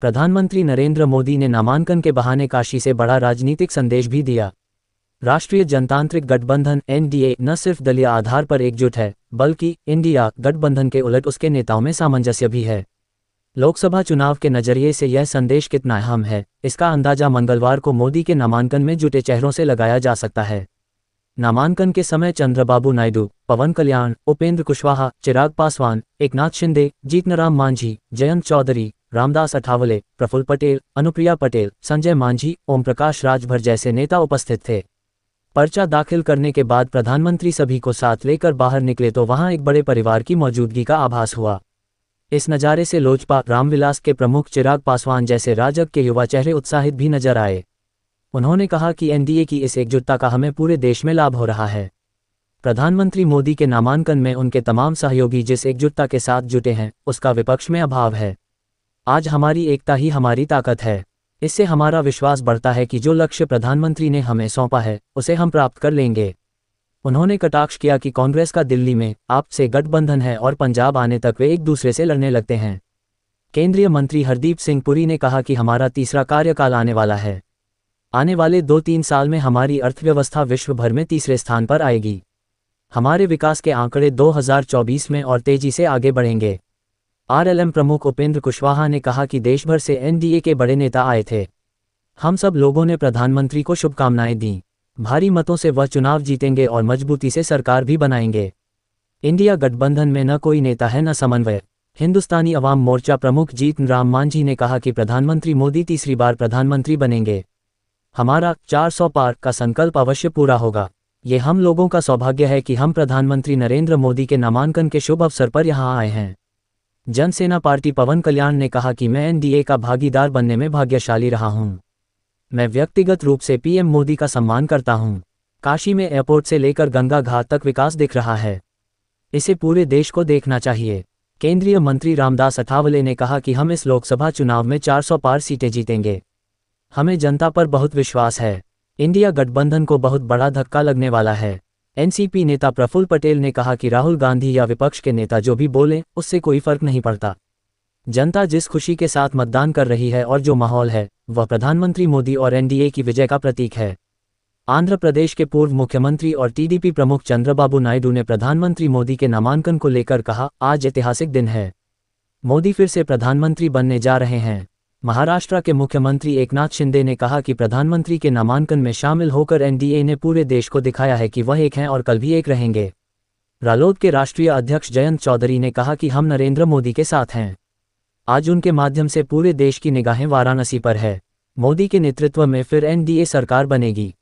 प्रधानमंत्री नरेंद्र मोदी ने नामांकन के बहाने काशी से बड़ा राजनीतिक संदेश भी दिया। राष्ट्रीय जनतांत्रिक गठबंधन एनडीए न सिर्फ दलीय आधार पर एकजुट है, बल्कि इंडिया गठबंधन के उलट उसके नेताओं में सामंजस्य भी है। लोकसभा चुनाव के नजरिए से यह संदेश कितना अहम है, इसका अंदाजा मंगलवार को मोदी के नामांकन में जुटे चेहरों से लगाया जा सकता है। नामांकन के समय चंद्रबाबू नायडू, पवन कल्याण, उपेंद्र कुशवाहा, चिराग पासवान, एकनाथ शिंदे, जीतनराम मांझी, जयंत चौधरी, रामदास अठावले, प्रफुल्ल पटेल, अनुप्रिया पटेल, संजय मांझी, ओम प्रकाश राजभर जैसे नेता उपस्थित थे। पर्चा दाखिल करने के बाद प्रधानमंत्री सभी को साथ लेकर बाहर निकले तो वहां एक बड़े परिवार की मौजूदगी का आभास हुआ। इस नज़ारे से लोजपा रामविलास के प्रमुख चिराग पासवान जैसे राजग के युवा चेहरे उत्साहित भी नजर आए। उन्होंने कहा कि एनडीए की इस एकजुटता का हमें पूरे देश में लाभ हो रहा है। प्रधानमंत्री मोदी के नामांकन में उनके तमाम सहयोगी जिस एकजुटता के साथ जुटे हैं, उसका विपक्ष में अभाव है। आज हमारी एकता ही हमारी ताकत है। इससे हमारा विश्वास बढ़ता है कि जो लक्ष्य प्रधानमंत्री ने हमें सौंपा है, उसे हम प्राप्त कर लेंगे। उन्होंने कटाक्ष किया कि कांग्रेस का दिल्ली में आप से गठबंधन है और पंजाब आने तक वे एक दूसरे से लड़ने लगते हैं। केंद्रीय मंत्री हरदीप सिंह पुरी ने कहा कि हमारा तीसरा कार्यकाल आने वाला है। आने वाले 2-3 साल में हमारी अर्थव्यवस्था विश्व भर में तीसरे स्थान पर आएगी। हमारे विकास के आंकड़े 2024 में और तेजी से आगे बढ़ेंगे। आरएलएम प्रमुख उपेंद्र कुशवाहा ने कहा कि देश भर से एनडीए के बड़े नेता आए थे। हम सब लोगों ने प्रधानमंत्री को शुभकामनाएं दी। भारी मतों से वह चुनाव जीतेंगे और मजबूती से सरकार भी बनाएंगे। इंडिया गठबंधन में न कोई नेता है न समन्वय। हिंदुस्तानी अवाम मोर्चा प्रमुख जीतनराम मांझी ने कहा कि प्रधानमंत्री मोदी तीसरी बार प्रधानमंत्री बनेंगे। हमारा 400 पार का संकल्प अवश्य पूरा होगा। ये हम लोगों का सौभाग्य है कि हम प्रधानमंत्री नरेंद्र मोदी के नामांकन के शुभ अवसर पर यहाँ आए हैं। जनसेना पार्टी पवन कल्याण ने कहा कि मैं एनडीए का भागीदार बनने में भाग्यशाली रहा हूँ। मैं व्यक्तिगत रूप से पीएम मोदी का सम्मान करता हूँ। काशी में एयरपोर्ट से लेकर गंगा घाट तक विकास दिख रहा है। इसे पूरे देश को देखना चाहिए। केंद्रीय मंत्री रामदास अठावले ने कहा कि हम इस लोकसभा चुनाव में 400 पार सीटें जीतेंगे। हमें जनता पर बहुत विश्वास है। इंडिया गठबंधन को बहुत बड़ा धक्का लगने वाला है। एनसीपी नेता प्रफुल्ल पटेल ने कहा कि राहुल गांधी या विपक्ष के नेता जो भी बोलें, उससे कोई फर्क नहीं पड़ता। जनता जिस खुशी के साथ मतदान कर रही है और जो माहौल है, वह प्रधानमंत्री मोदी और एनडीए की विजय का प्रतीक है। आंध्र प्रदेश के पूर्व मुख्यमंत्री और टीडीपी प्रमुख चंद्रबाबू नायडू ने प्रधानमंत्री मोदी के नामांकन को लेकर कहा, आज ऐतिहासिक दिन है। मोदी फिर से प्रधानमंत्री बनने जा रहे हैं। महाराष्ट्र के मुख्यमंत्री एकनाथ शिंदे ने कहा कि प्रधानमंत्री के नामांकन में शामिल होकर एनडीए ने पूरे देश को दिखाया है कि वह एक हैं और कल भी एक रहेंगे। रालोद के राष्ट्रीय अध्यक्ष जयंत चौधरी ने कहा कि हम नरेंद्र मोदी के साथ हैं। आज उनके माध्यम से पूरे देश की निगाहें वाराणसी पर है। मोदी के नेतृत्व में फिर एनडीए सरकार बनेगी।